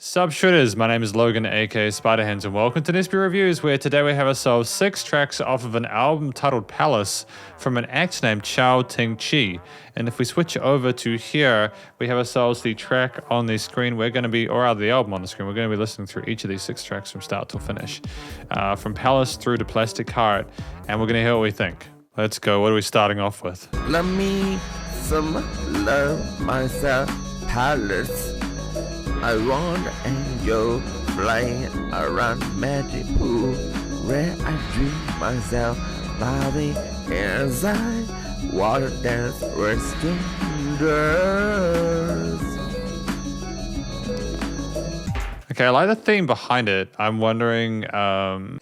Sup Shredders, my name is Logan aka Spiderhands and welcome to SP Reviews, where today we have ourselves 6 tracks off of an album titled Palace from an act named Chow Ting Chi. And if we switch over to here, we have ourselves the track on the screen. We're going to be, or rather the album on the screen, we're going to be listening through each of these 6 tracks from start to finish. From Palace through to Plastic Heart, and we're going to hear what we think. Let's go. What are we starting off with? Let me some love myself, Palace. I want angel flying around magic pool where I dream myself body inside water dance resting girls. Okay, I like the theme behind it. I'm wondering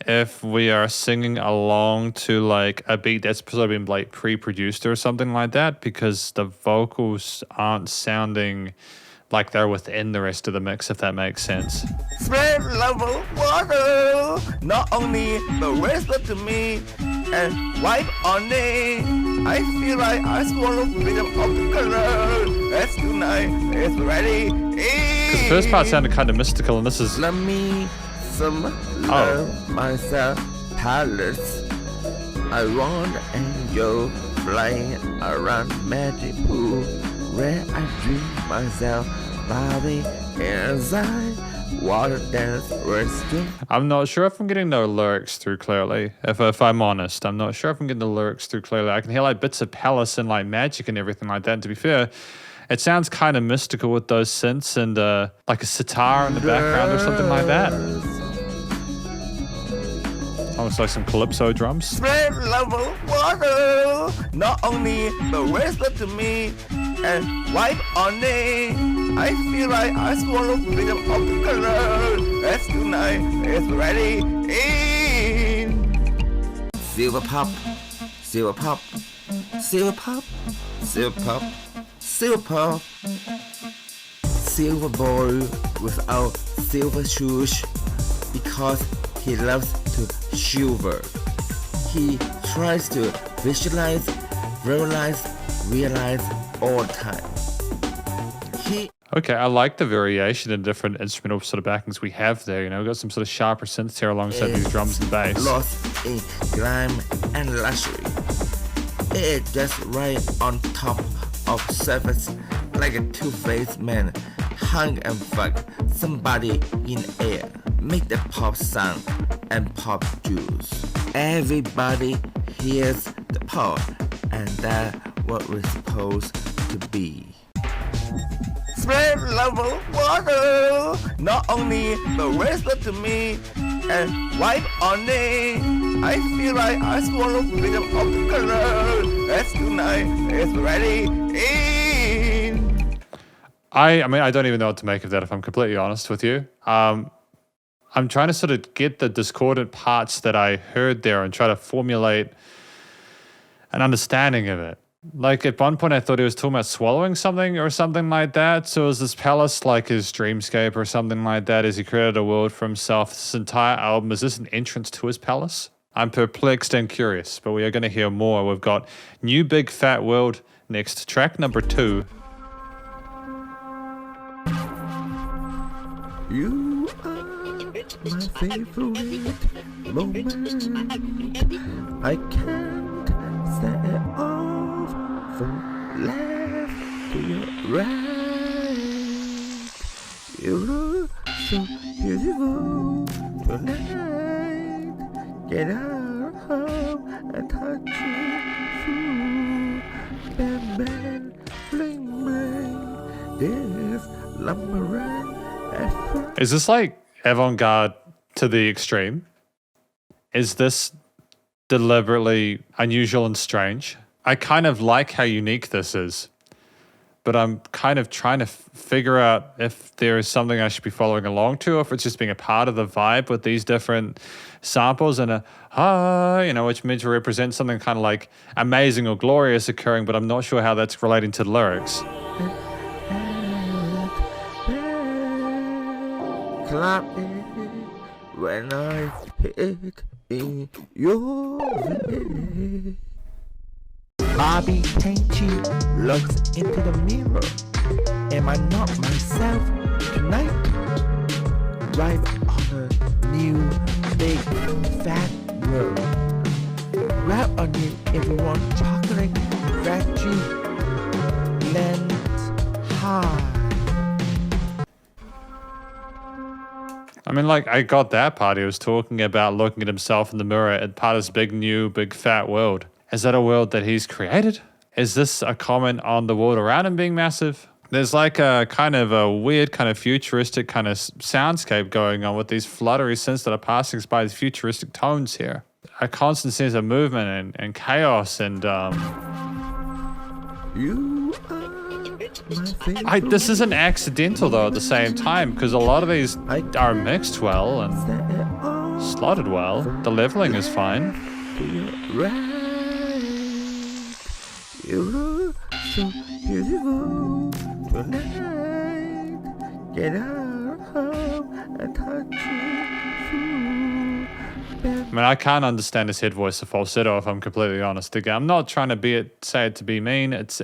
if we are singing along to like a beat that's sort of been like pre-produced or something like that, because the vocals aren't sounding like they're within the rest of the mix, if that makes sense. Spread love of water, not only the whisper to me and wipe on it. I feel like I swallow freedom of the color. Let's tonight, it's ready. Because the first part sounded kind of mystical, and this is... Let me some love myself, Palace. I want angel flying around magic pool where I dream myself body inside water dance resting. I'm not sure if I'm getting the lyrics through clearly. If I'm honest, I'm not sure if I'm getting the lyrics through clearly. I can hear like bits of palace and like magic and everything like that. And to be fair, it sounds kind of mystical with those synths and like a sitar in the background or something like that. Almost like some calypso drums. Spread love of water, not only the whisper to me and wipe on it. I feel like I swallow freedom of the color. Let's tonight, it's ready. In silver pop, silver pop, silver pop, silver pop, silver pop. Silver boy without silver shoes because he loves to shiver. He tries to visualize, realize all the time. Okay, I like the variation in different instrumental sort of backings we have there. You know, we've got some sort of sharper synths here alongside these drums and bass. Lost in grime and luxury. It's just right on top of surface like a two-faced man hung and fuck somebody in air. Make the pop sound and pop juice. Everybody hears the pop, and that's what we're supposed to be. Spread love of water, not only the whisper to me and wipe on it. I feel like I swallow freedom of the color. Let's tonight, it's ready. In. I mean, I don't even know what to make of that, if I'm completely honest with you. I'm trying to sort of get the discordant parts that I heard there and try to formulate an understanding of it. Like at one point I thought he was talking about swallowing something or something like that. So is this palace like his dreamscape or something like that? Has he created a world for himself? This entire album, is this an entrance to his palace? I'm perplexed and curious, but we are going to hear more. We've got New Big Fat World next, track number 2. You are my favorite moment. I can't stay off from left to your right. You look so beautiful tonight. Get out home and touch you through. Bang bang, fling bang. This lumberjack. Is this like avant-garde to the extreme? Is this deliberately unusual and strange? I kind of like how unique this is, but I'm kind of trying to figure out if there is something I should be following along to, or if it's just being a part of the vibe with these different samples and you know, which meant to represent something kind of like amazing or glorious occurring, but I'm not sure how that's relating to the lyrics. Clap it when I hit in your head. Bobby Ting Chi looks into the mirror. Am I not myself tonight? Drive on a new big fat road. Grab on it if you want chocolate, veggie, land high. I mean, like, I got that part. He was talking about looking at himself in the mirror at part of this big, new, big, fat world. Is that a world that he's created? Is this a comment on the world around him being massive? There's like a kind of a weird, kind of futuristic kind of soundscape going on with these fluttery synths that are passing by these futuristic tones here. A constant sense of movement and chaos and You are my favorite. this isn't accidental though at the same time, because a lot of these are mixed well and slotted well. The leveling is fine. Right. You're so beautiful tonight. Get out and touch you. I mean, I can't understand his head voice, the falsetto, if I'm completely honest. Again, I'm not trying to say it to be mean. It's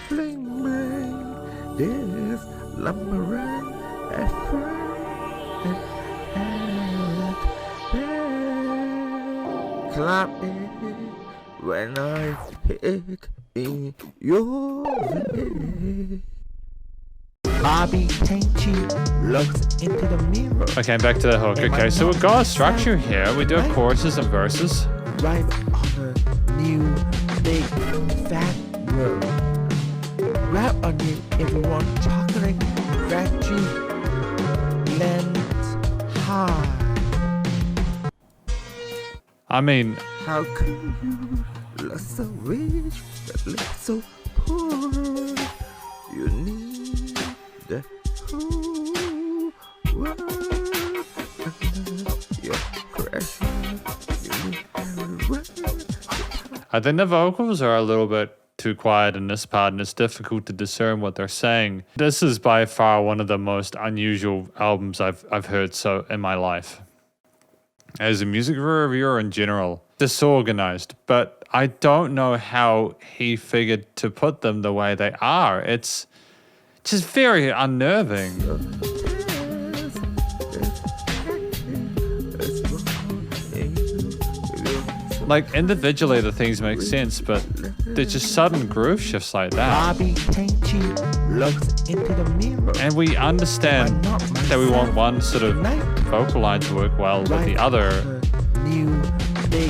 Bling, bling, this lumbering and clap it when I hit in your head. Bobby Ting Chi looks into the mirror. okay. Back to the hook. Okay, so we've got a structure here. We do have choruses and verses. Drive on a new big fat road. Grab on it if you want chocolate, veggie, land high. I mean, How can you look so rich but look so poor? You need the whole world under your pressure. You need everyone. I think the vocals are a little bit too quiet in this part, and it's difficult to discern what they're saying. This is by far one of the most unusual albums I've heard so in my life. As a music reviewer in general, disorganized, but I don't know how he figured to put them the way they are. It's just very unnerving. Like, individually the things make sense, but they're just sudden groove shifts like that. Bobby Ting Chi looks into the mirror. And we understand that we want one sort of vocal line to work well with the other. New big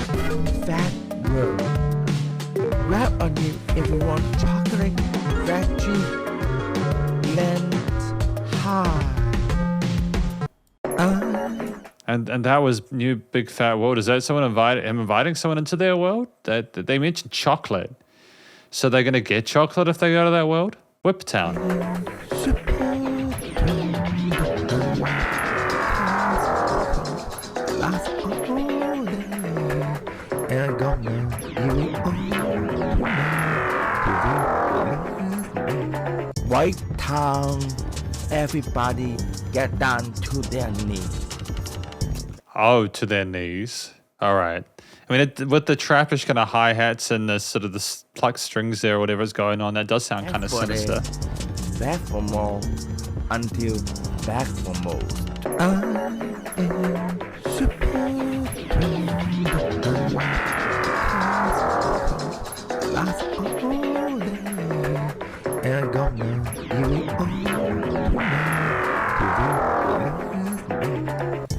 fat road. Grab on it if you want chocolate, veggie, land high. And that was New Big Fat World. Is that someone inviting someone into their world? That they mentioned chocolate. So they're gonna get chocolate if they go to that world? Whip Town. White Town, everybody get down to their knees. Oh, to their knees. All right. I mean, with the trappish kind of hi-hats and the sort of the pluck strings there or whatever's going on, that does sound kind of sinister. Back for more until back for most. I am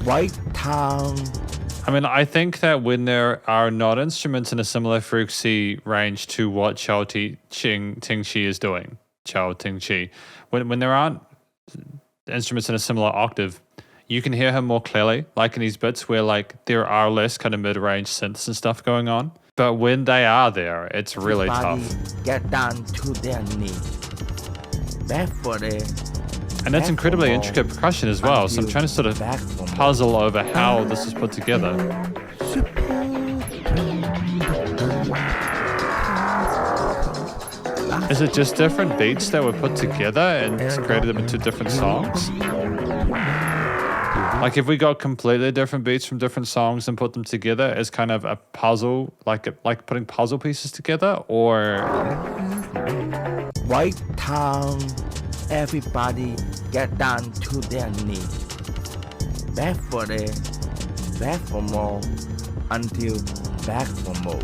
White Town. I mean, I think that when there are not instruments in a similar frequency range to what Chow Ting Chi is doing, Chow Ting Chi, when there aren't instruments in a similar octave, you can hear him more clearly, like in these bits where like there are less kind of mid-range synths and stuff going on. But when they are there, it's really tough. Get down to their knees. Barefooted. And that's incredibly intricate percussion as well, so I'm trying to sort of puzzle over how this is put together. Is it just different beats that were put together and created them into different songs? Like if we got completely different beats from different songs and put them together as kind of a puzzle, like putting puzzle pieces together, or... White Town, everybody get down to their knees. Back for it, back for more, until back for more.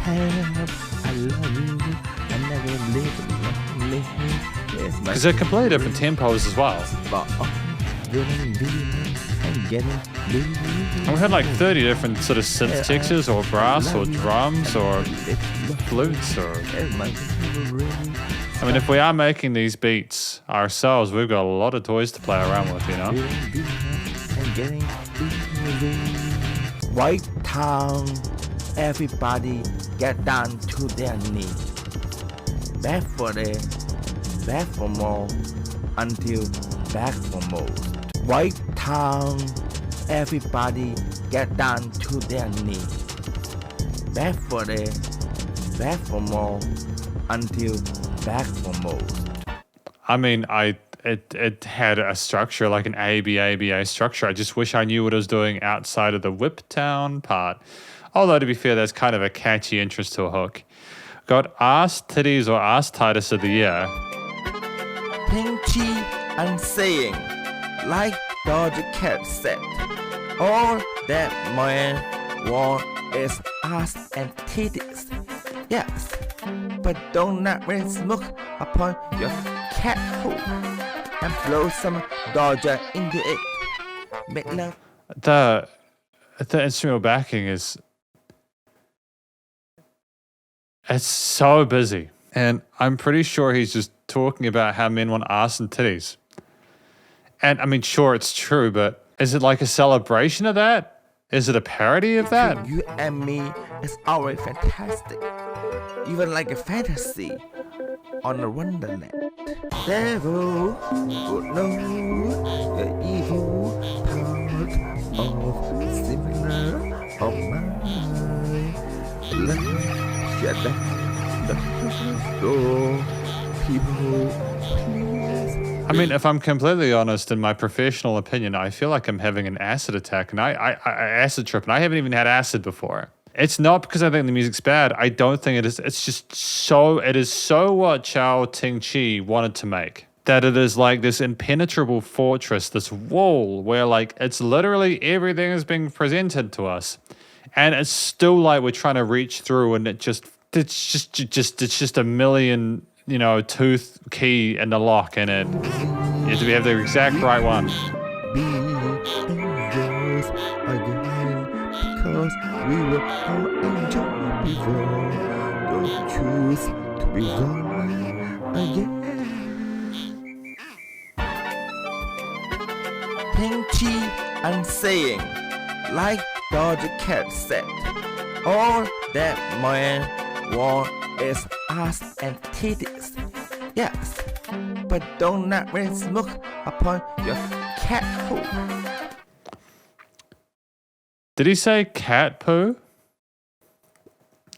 Help, I love you, I never live. Because they're completely different tempos as well. And we had like 30 different sort of synth textures, or brass, or drums, or flutes, or... I mean, if we are making these beats ourselves, we've got a lot of toys to play around with, you know? White town, everybody get down to their knees. Back for it, back for more, until back for more. White town, everybody get down to their knees. Back for it, back for more, until back for more. I mean, it had a structure, like an A-B-A-B-A structure. I just wish I knew what I was doing outside of the Whip Town part. Although, to be fair, that's kind of a catchy interest to a hook. Got Asstittis or Asstittis of the Year. Ting Chi and saying, like Doja Cat said, all that man want is ass and titties. Yes, but don't not really smoke upon your cat poo and blow some Doja into it. Make love. The instrumental backing is... It's so busy. And I'm pretty sure he's just talking about how men want ass and titties. And I mean, sure, it's true, but is it like a celebration of that? Is it a parody of that? You and me is always fantastic. Even like a fantasy on the wonderland. Devil would know the evil part of similar of mine. Shut down the door, people, please. I mean, if I'm completely honest, in my professional opinion, I feel like I'm having an acid attack, and I acid trip, and I haven't even had acid before. It's not because I think the music's bad. I don't think it is. It's just so, it is so what Chow Ting Chi wanted to make. That it is like this impenetrable fortress, this wall where like it's literally everything is being presented to us. And it's still like we're trying to reach through, and it's just a million, you know, tooth key in the lock, and it you have to have the exact right one. Be dangerous again, because we were all angels before. Don't choose to be wrong again. Ting Chi and saying, like Doja Cat said, all that man want is ass and titties. Yes, but don't not really smoke upon your cat poo. Did he say cat poo?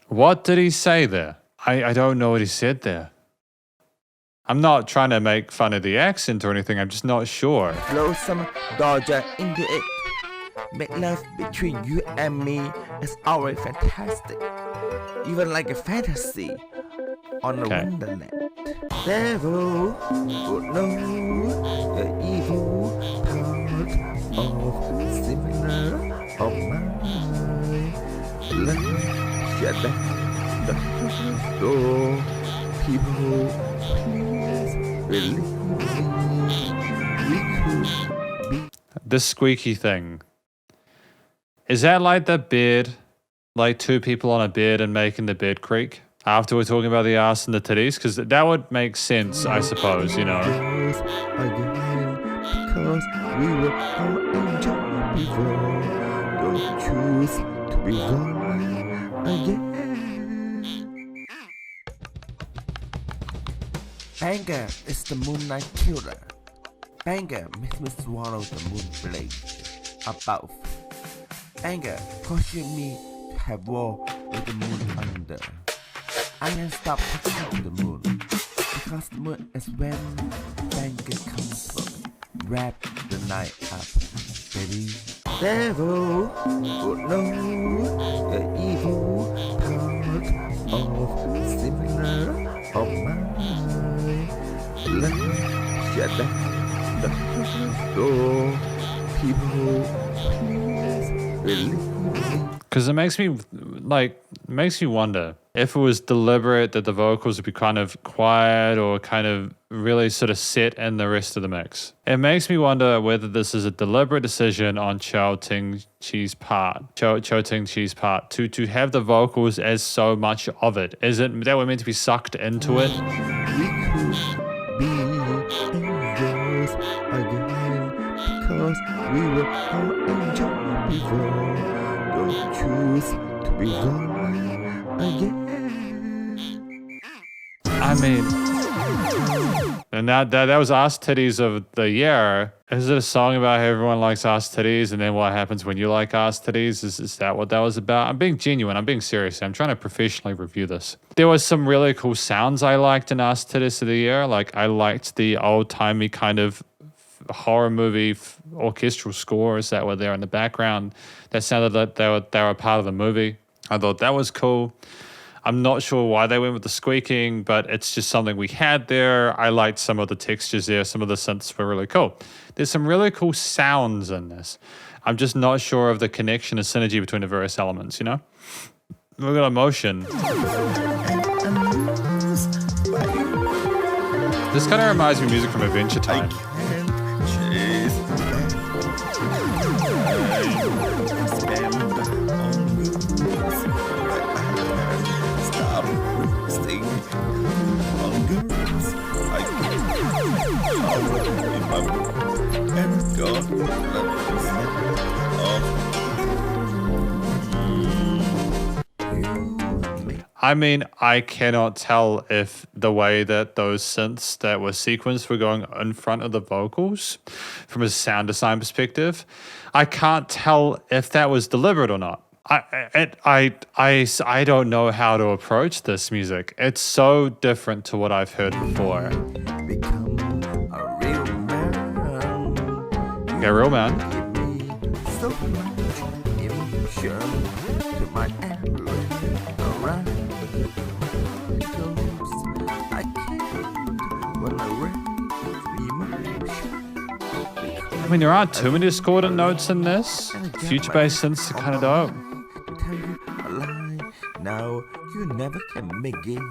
What did he say there? I don't know what he said there. I'm not trying to make fun of the accent or anything, I'm just not sure. Blow some Doja into it. Make love between you and me is always fantastic. Even like a fantasy on the wonderland. Devil would know the evil part of similar of mine. Shut down the door, people, please believe we could be. This squeaky thing. Is that like the bed? Like two people on a bed and making the bed creak? After we're talking about the ass and the titties? Because that would make sense, I suppose, you know. Because we were all angels before. Don't choose to be wrong again. Anger is the moonlight killer. Anger makes me swallow the moon blade. Above. Anger pushes me to have war with the moon under. I can stop touching the moon, because the moon is when anger comes from. Wrap the night up, baby. Devil would know the evil part of similar of mine. shut the door. People, please believe me. Because it makes me wonder if it was deliberate that the vocals would be kind of quiet or kind of really sort of set in the rest of the mix. It makes me wonder whether this is a deliberate decision on Chow Ting Chi's part, Chow Ting Chi's part, to have the vocals as so much of it. Is it that we're meant to be sucked into it? We could be angels again because we were all angels before. Don't choose to be gone again. I mean, and that was Asstittis of the year. Is it a song about how everyone likes Asstittis and then what happens when you like Asstittis? Is that what that was about? I'm being genuine. I'm being serious. I'm trying to professionally review this. There was some really cool sounds I liked in Asstittis of the year. Like I liked the old-timey kind of horror movie orchestral scores that were there in the background. That sounded like they were part of the movie. I thought that was cool. I'm not sure why they went with the squeaking, but it's just something we had there. I liked some of the textures there. Some of the synths were really cool. There's some really cool sounds in this. I'm just not sure of the connection and synergy between the various elements, you know? We've got emotion. This kind of reminds me of music from Adventure Time. I mean, I cannot tell if the way that those synths that were sequenced were going in front of the vocals from a sound design perspective. I can't tell if that was deliberate or not. I don't know how to approach this music. It's so different to what I've heard before. Become a real man. A real man. So much emotion to my endless around. I can't when I emotion. I mean, there aren't too many discordant notes in this. Future-based synths are kind of dope. Tell you a lie, now you never can make it.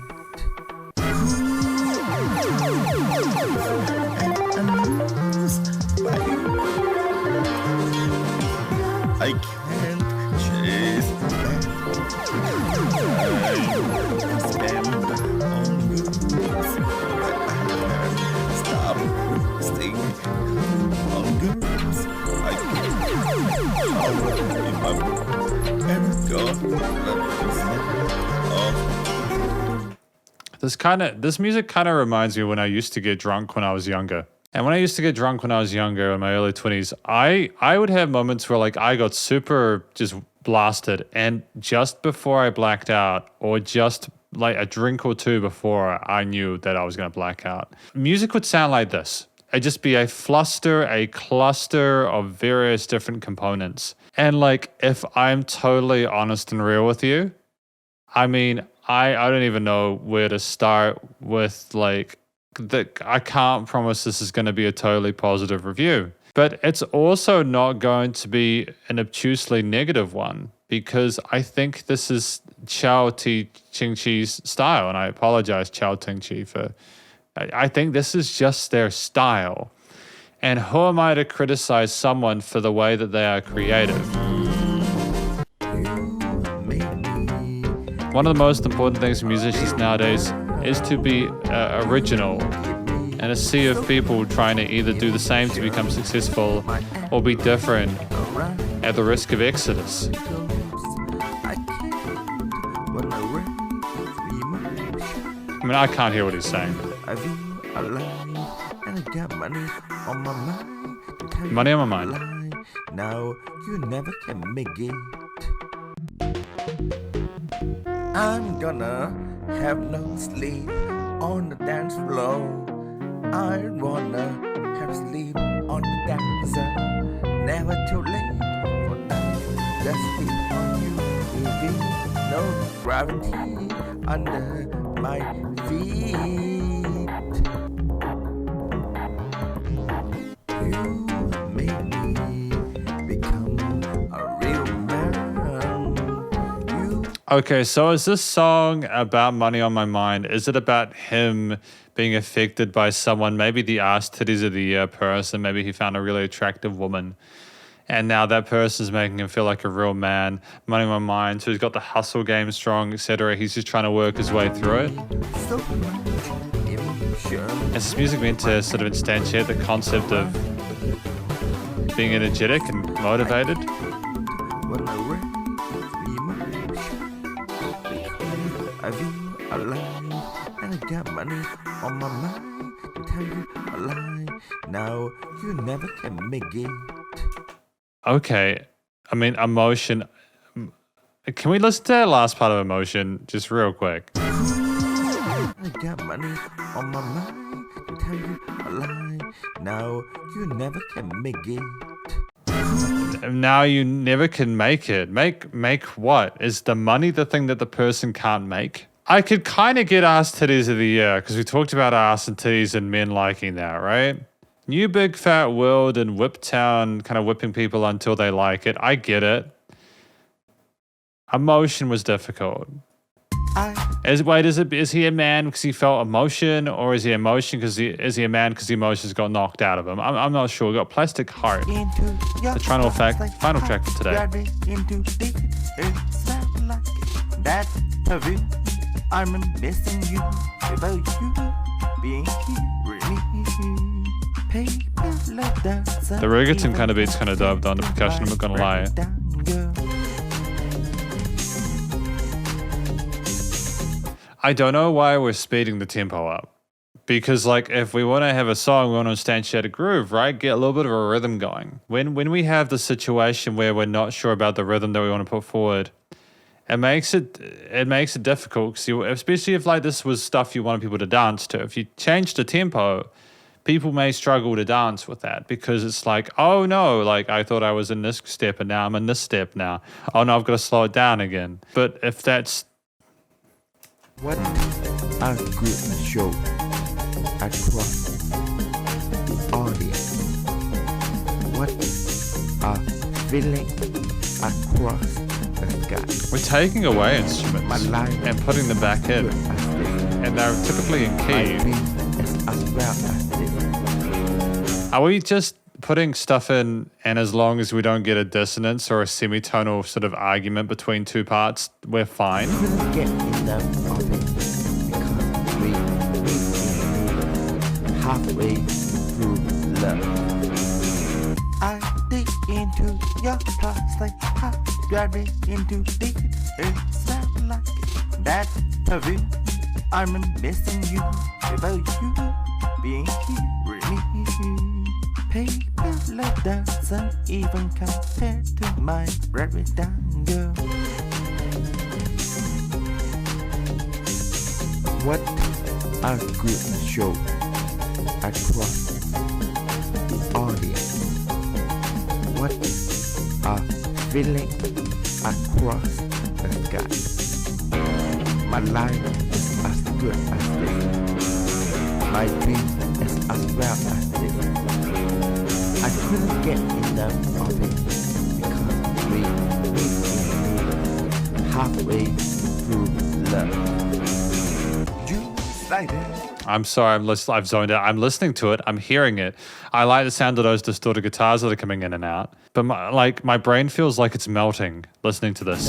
I can't chase back. I stand on yours. Stop wasting on girls. I can't and God This music kind of reminds me when I used to get drunk when I was younger. And when I used to get drunk when I was younger in my early 20s, I would have moments where like I got super just blasted, and just before I blacked out, or just like a drink or two before I knew that I was going to black out, music would sound like this. It'd just be a cluster of various different components. And like, if I'm totally honest and real with you, I mean, I don't even know where to start with like, I can't promise this is going to be a totally positive review. But it's also not going to be an obtusely negative one, because I think this is Chow Ting Chi's style. And I apologize, Chow Ting Chi, for... I think this is just their style. And who am I to criticize someone for the way that they are creative? One of the most important things for musicians nowadays is to be original. And a sea of people trying to either do the same to become successful or be different at the risk of exodus. I mean, I can't hear what he's saying. I feel alive and I got money on my mind. Money on my mind. Now you never can make it. I'm gonna have no sleep on the dance floor. I wanna have sleep on the dance floor. Never too late for that. Just sleep on you. Baby. No gravity under my feet. Okay, so is this song about Money on My Mind? Is it about him being affected by someone, maybe the Asstittis of the Year person? Maybe he found a really attractive woman, and now that person's making him feel like a real man. Money on My Mind, so he's got the hustle game strong, etc. He's just trying to work his way through it. Is this music meant to sort of instantiate the concept of being energetic and motivated? I feel alive, and I got money on my mind to tell you a lie. Now you never can make it. Okay, I mean, Emotion. Can we listen to that last part of Emotion just real quick? I got money on my mind to tell you a lie. Now you never can make it. Now you never can make it. Make what? Is the money the thing that the person can't make? I could kind of get ass titties of the year because we talked about ass and titties and men liking that, right? New big fat world and Whip Town kind of whipping people until they like it. I get it. Emotion was difficult. Is he a man because he felt emotion, or is he emotion because is he a man because the emotions got knocked out of him? I'm not sure. We got Plastic Heart. The final track for today. I'm missing you without you being here. The reggaeton kind of beats kind of dope on the percussion. I'm not gonna lie. I don't know why we're speeding the tempo up. Because like if we want to have a song, we want to instantiate a groove, right? Get a little bit of a rhythm going. When we have the situation where we're not sure about the rhythm that we want to put forward, it makes it difficult. Cause especially if like this was stuff you wanted people to dance to. If you change the tempo, people may struggle to dance with that because it's like, oh no, like I thought I was in this step and now I'm in this step now. Oh no, I've got to slow it down again. But if that's what a good show across the audience. What a feeling across the sky. We're taking away instruments and putting them back in. And they're typically in key. Are we just putting stuff in, and as long as we don't get a dissonance or a semitonal sort of argument between two parts, we're fine? Halfway through love, I dig into your plastic heart, grab it into deep. It smells like that perfume. I'm missing you without you being here with me. Paper love doesn't even compare to my breakdown girl. What a good show across the audience. What a feeling across the sky. My life is as good as this. My dream is as well as this. I couldn't get enough of it because we halfway through love. You like it. I'm sorry, I've zoned out. I'm listening to it. I'm hearing it. I like the sound of those distorted guitars that are coming in and out. But my brain feels like it's melting listening to this.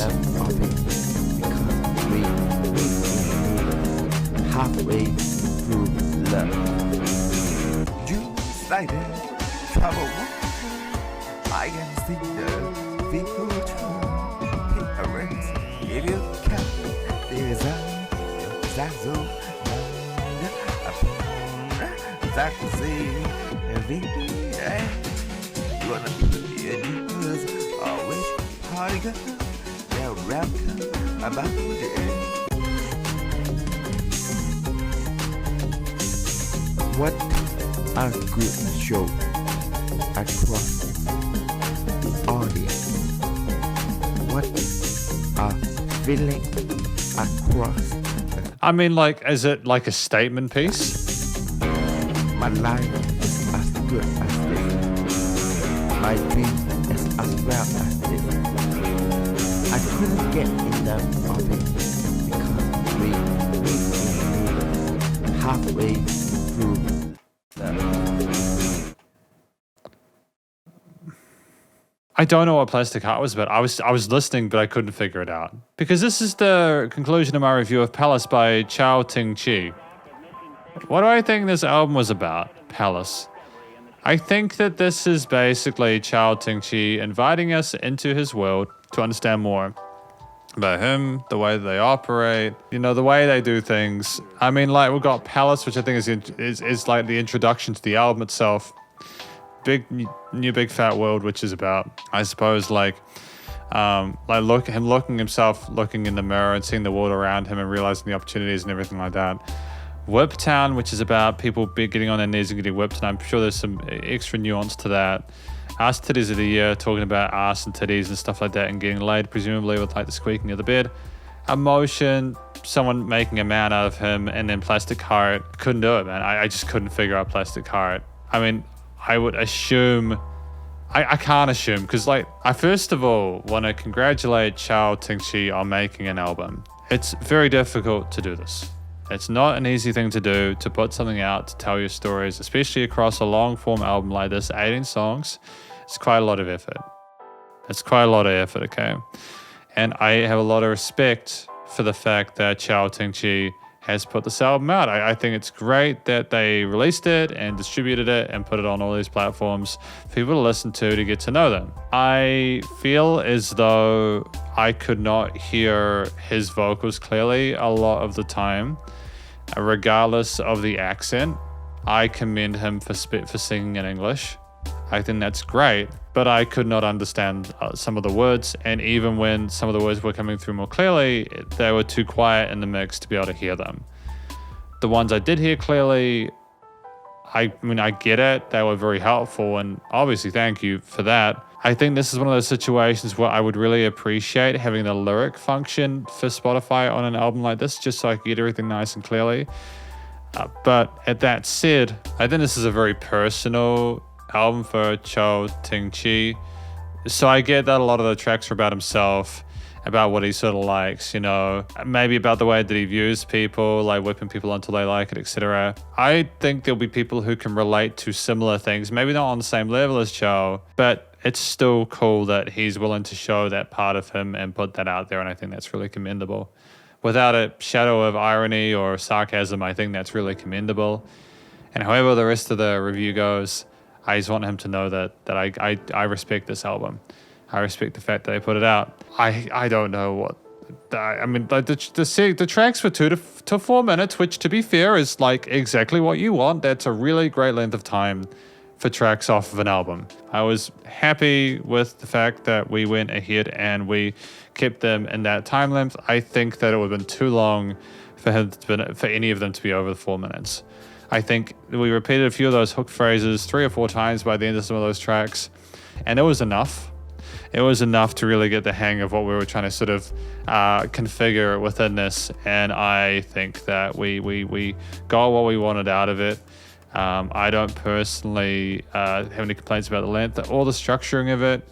Halfway through love. You decided trouble. I can see the future. Parents, if you can, design that so. That to see every day. Gonna be a news, always party girl. They're welcome about it. What a good show across the audience. What a feeling across the... I mean, like, is it like a statement piece? My life is as good as this. My dream is as well as this. I couldn't get enough of it because we've been halfway through the... I don't know what Plastic Heart was about. I was listening, but I couldn't figure it out. Because this is the conclusion of my review of Palace by Chow Ting Chi. What do I think this album was about? Palace. I think that this is basically Chow Ting Chi inviting us into his world to understand more about him, the way that they operate, you know, the way they do things. I mean, like, we've got Palace, which I think is like the introduction to the album itself. Big new big fat world, which is about, I suppose, like looking in the mirror and seeing the world around him and realizing the opportunities and everything like that. Whip Town, which is about people getting on their knees and getting whipped, and I'm sure there's some extra nuance to that. Asstittis of the Year, talking about ass and titties and stuff like that and getting laid, presumably with like the squeaking of the bed. Emotion, someone making a man out of him, and then Plastic Heart. Couldn't do it, man. I just couldn't figure out Plastic Heart. I mean, I would assume, I can't assume, because like, I first of all want to congratulate Chow Ting Chi on making an album. It's very difficult to do this. It's not an easy thing to do, to put something out, to tell your stories, especially across a long form album like this, 18 songs. It's quite a lot of effort. Okay? And I have a lot of respect for the fact that Chow Ting Chi has put this album out. I think it's great that they released it and distributed it and put it on all these platforms for people to listen to get to know them. I feel as though I could not hear his vocals clearly a lot of the time, regardless of the accent. I commend him for singing in English. I think that's great, but I could not understand some of the words, and even when some of the words were coming through more clearly, they were too quiet in the mix to be able to hear them. The ones I did hear clearly, I mean, I get it. They were very helpful, and obviously thank you for that. I think this is one of those situations where I would really appreciate having the lyric function for Spotify on an album like this, just so I could get everything nice and clearly. But at that said, I think this is a very personal album for Chow Ting Chi. So I get that a lot of the tracks are about himself, about what he sort of likes, you know, maybe about the way that he views people, like whipping people until they like it, etc. I think there'll be people who can relate to similar things, maybe not on the same level as Chow, but it's still cool that he's willing to show that part of him and put that out there, and I think that's really commendable. Without a shadow of irony or sarcasm, I think that's really commendable. And however the rest of the review goes, I just want him to know that I respect this album. I respect the fact that they put it out. I don't know what... I mean, like the tracks were 2 to 4 minutes, which, to be fair, is like exactly what you want. That's a really great length of time for tracks off of an album. I was happy with the fact that we went ahead and we kept them in that time length. I think that it would have been too long for any of them to be over the 4 minutes. I think we repeated a few of those hook phrases 3 or 4 times by the end of some of those tracks, and it was enough. It was enough to really get the hang of what we were trying to sort of configure within this, and I think that we got what we wanted out of it. I don't personally have any complaints about the length or the structuring of it.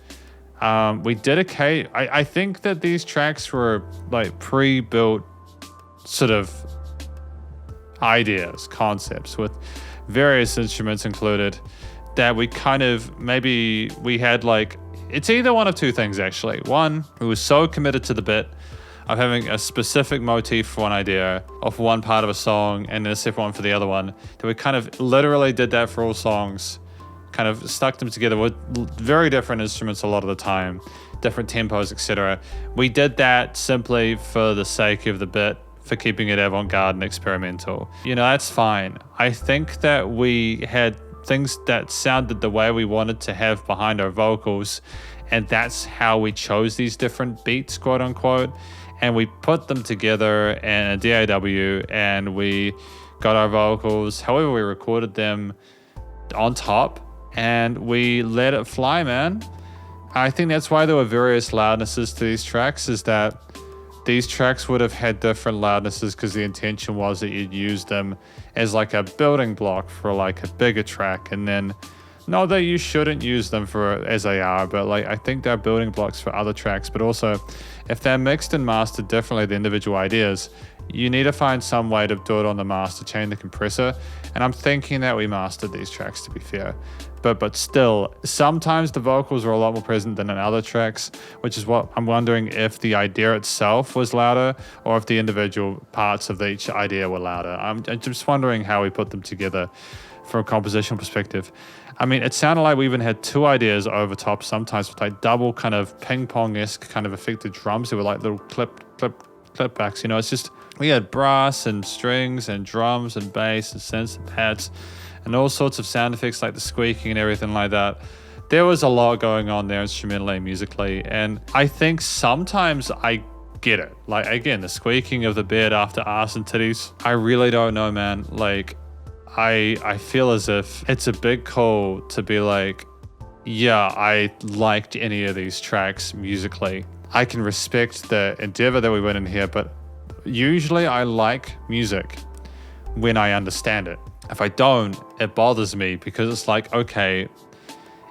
We dedicate... I think that these tracks were like pre-built sort of ideas, concepts with various instruments included that we kind of, maybe we had like, it's either one of two things actually. One, we were so committed to the bit of having a specific motif for one idea of one part of a song and then a separate one for the other one, that we kind of literally did that for all songs, kind of stuck them together with very different instruments a lot of the time, different tempos, etc. We did that simply for the sake of the bit, for keeping it avant-garde and experimental. You know, that's fine. I think that we had things that sounded the way we wanted to have behind our vocals, and that's how we chose these different beats, quote unquote, and we put them together in a DAW, and we got our vocals, however we recorded them, on top, and we let it fly, man. I think that's why there were various loudnesses to these tracks, is that these tracks would have had different loudnesses because the intention was that you'd use them as like a building block for like a bigger track, and then Not that you shouldn't use them for as they are, but like I think they're building blocks for other tracks. But also, if they're mixed and mastered differently, the individual ideas, you need to find some way to do it on the master chain, the compressor. And I'm thinking that we mastered these tracks, to be fair. But still, sometimes the vocals are a lot more present than in other tracks, which is what I'm wondering if the idea itself was louder or if the individual parts of each idea were louder. I'm just wondering how we put them together from a compositional perspective. I mean, it sounded like we even had two ideas over top sometimes with like double kind of ping pong-esque kind of affected drums. They were like little clip backs, you know. It's just, we had brass and strings and drums and bass and synths and pads and all sorts of sound effects like the squeaking and everything like that. There was a lot going on there instrumentally and musically, and I think sometimes I get it. Like, again, the squeaking of the bed after Asstittis, I really don't know, man. Like, I feel as if it's a big call to be like, yeah, I liked any of these tracks musically. I can respect the endeavor that we went in here, but usually I like music when I understand it. If I don't, it bothers me because it's like, okay,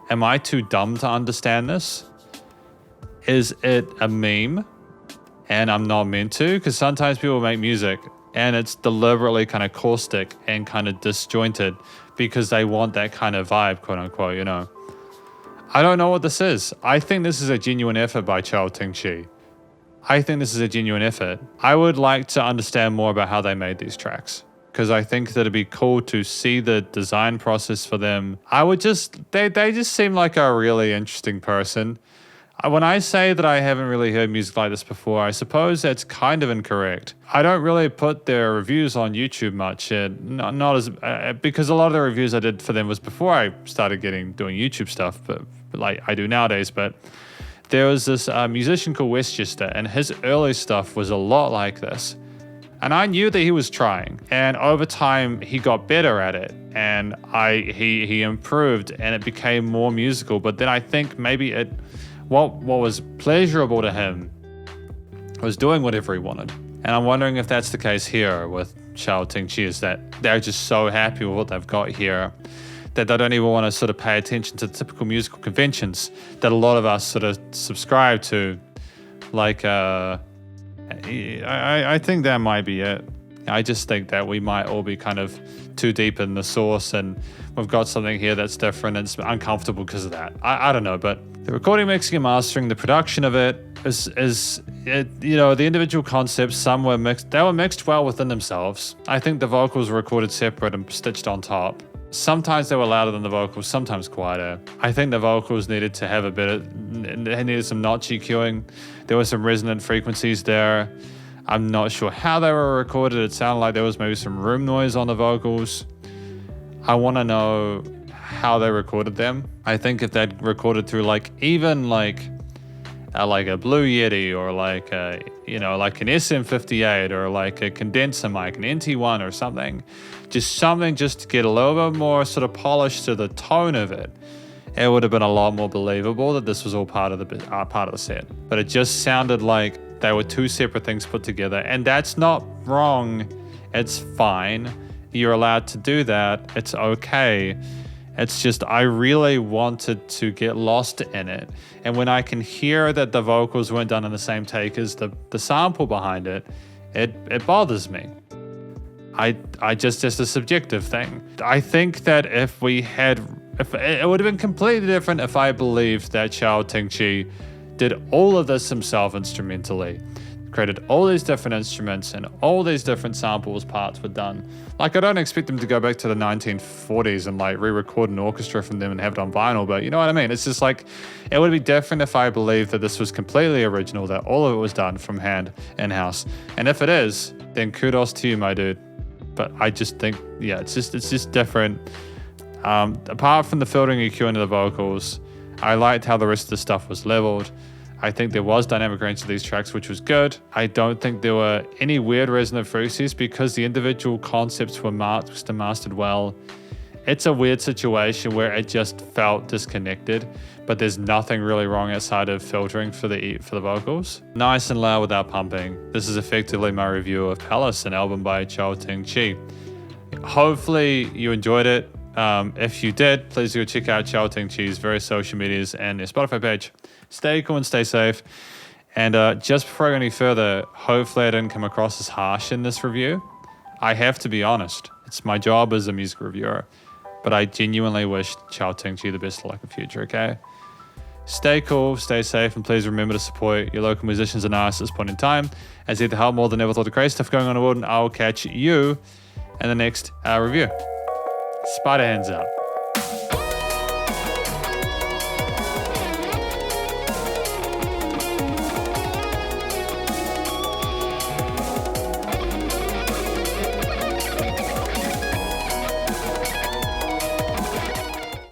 am I too dumb to understand this? Is it a meme and I'm not meant to? Because sometimes people make music and it's deliberately kind of caustic and kind of disjointed because they want that kind of vibe, quote unquote, you know. I don't know what this is. I think this is a genuine effort by Chow Ting Chi. I think this is a genuine effort. I would like to understand more about how they made these tracks, because I think that it'd be cool to see the design process for them. They just seem like a really interesting person. When I say that I haven't really heard music like this before, I suppose that's kind of incorrect. I don't really put their reviews on YouTube much, not as because a lot of the reviews I did for them was before I started doing YouTube stuff, but like I do nowadays. But there was this musician called Westchester, and his early stuff was a lot like this. And I knew that he was trying, and over time he got better at it, and he improved, and it became more musical. But then I think maybe what was pleasurable to him was doing whatever he wanted. And I'm wondering if that's the case here with Chow Ting Chi, is that they're just so happy with what they've got here that they don't even want to sort of pay attention to the typical musical conventions that a lot of us sort of subscribe to. Like, I think that might be it. I just think that we might all be kind of too deep in the source, and we've got something here that's different and it's uncomfortable because of that. I don't know, but the recording, mixing, and mastering, the production of it is you know, the individual concepts, some were mixed. They were mixed well within themselves. I think the vocals were recorded separate and stitched on top. Sometimes they were louder than the vocals, sometimes quieter. I think the vocals needed to have they needed some notch EQing. There were some resonant frequencies there. I'm not sure how they were recorded. It sounded like there was maybe some room noise on the vocals. I want to know how they recorded them. I think if they'd recorded through even a Blue Yeti or like an SM58 or like a condenser mic, an NT1 or something, just to get a little bit more sort of polished to the tone of it, it would have been a lot more believable that this was all part of the set. But it just sounded like they were two separate things put together, and that's not wrong. It's fine. You're allowed to do that. It's okay. It's just I really wanted to get lost in it. And when I can hear that the vocals weren't done in the same take as the sample behind it, it bothers me. Just a subjective thing. I think that if it would have been completely different if I believed that Chow Ting Chi did all of this himself instrumentally, created all these different instruments and all these different samples parts were done. Like, I don't expect them to go back to the 1940s and like re-record an orchestra from them and have it on vinyl, but you know what I mean? It's just like, it would be different if I believed that this was completely original, that all of it was done from hand in-house. And if it is, then kudos to you, my dude. But I just think, yeah, it's just different. Apart from the filtering EQ into the vocals, I liked how the rest of the stuff was leveled. I think there was dynamic range to these tracks, which was good. I don't think there were any weird resonant frequencies because the individual concepts were mixed and mastered well. It's a weird situation where it just felt disconnected, but there's nothing really wrong outside of filtering for the vocals. Nice and loud without pumping. This is effectively my review of Palace, an album by Chow Ting Chi. Hopefully you enjoyed it. If you did, please go check out Chow Ting Chi's various social medias and their Spotify page. Stay cool and stay safe. And just before I go any further, hopefully I didn't come across as harsh in this review. I have to be honest. It's my job as a music reviewer. But I genuinely wish Chow Ting Chi the best of luck in the future, okay? Stay cool, stay safe, and please remember to support your local musicians and artists at this point in time, as they help more than ever thought the crazy stuff going on in the world, and I'll catch you in the next review. Spiderhands out.